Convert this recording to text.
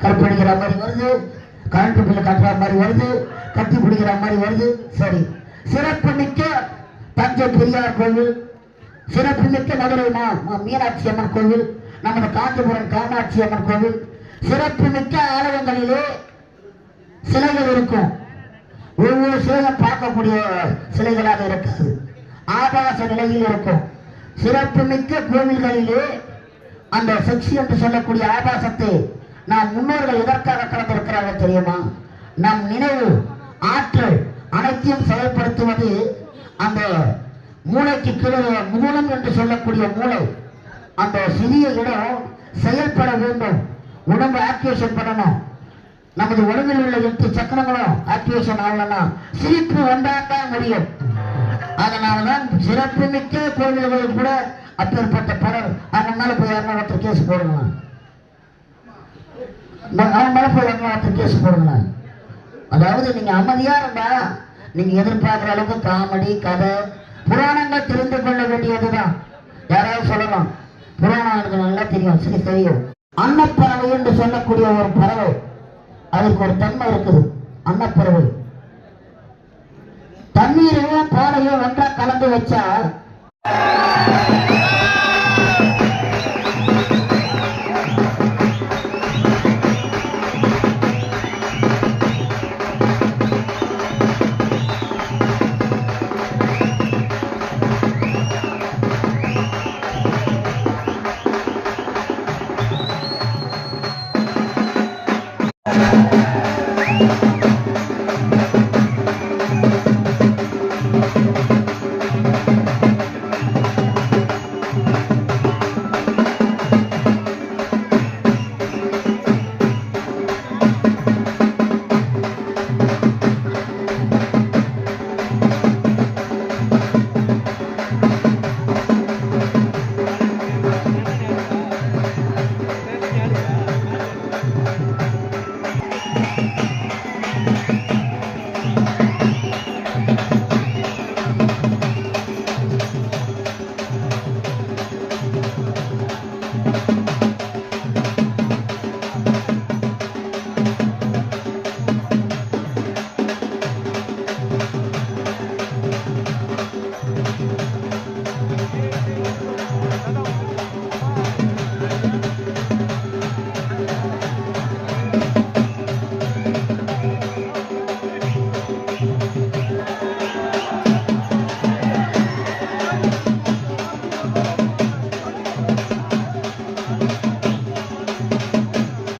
கற்பழிக்கிற மாதிரி வருது, current bill கட்டுற மாதிரி வருது, கத்தி பிடிக்கிற மாதிரி வருது. சரி, சிறப்பு மிக்க தஞ்சை பெரியார் கோவில், சிறப்பு மிக்க மதுரை மீனாட்சி அம்மன் கோவில், நமது காஞ்சிபுரம் காமாட்சி அம்மன் கோவில், சிறப்பு மிக்க ஆலயங்களிலே சிலைகள் இருக்கும். ஒவ்வொரு சிலையும் பார்க்கக்கூடிய சிலைகளாக இருக்காது, ஆபாச நிலையில் இருக்கும். சிறப்பு மிக்க கோவில்களிலே அந்த செக்ஷி என்று சொல்லக்கூடிய ஆபாசத்தை நாம் முன்னோர்கள் எதற்காக கலந்திருக்கிறார்கள் தெரியுமா? நம் நினைவு ஆற்றல் அனைத்தையும் செயல்படுத்துவது அந்த மூளைக்கு கீழே மூலம் என்று சொல்லக்கூடிய மூளை, அந்த சிறிய இடம் செயல்பட வேண்டும். உடம்பு ஆக்டிவேஷன் பண்ணணும். நமது உடம்பில் உள்ள 8 சக்கரங்களும் ஆக்டிவேஷன் ஆகலன்னா சிரிப்பு வந்தால்தான் முடியும். அதனால்தான் சிறப்பு மிக்க கோவில்களில் கூட அப்பேற்பட்ட பலர் அவன் மேல போய் ஒருத்தர் கேஸ் போடுங்களேன், அவன் மேல போய் ஒருத்தர் கேஸ் போடுங்களேன். அதாவது நீங்க அமைதியா இருந்தா நீங்க எதிர்பார்க்கிற அளவுக்கு காமெடி கதை புராணங்கள் தெரிந்து கொள்ள வேண்டியதுதான். யாராவது சொல்லலாம், புராணம் எனக்கு நல்லா தெரியும். சரி, தெரியும். அன்னப்பறவை என்று சொல்லக்கூடிய ஒரு பறவை, அதுக்கு ஒரு தன்மை இருக்குது. அன்னப்பறவை தண்ணீரையும் பாலையும் ஒன்றா கலந்து வச்சா Thank you.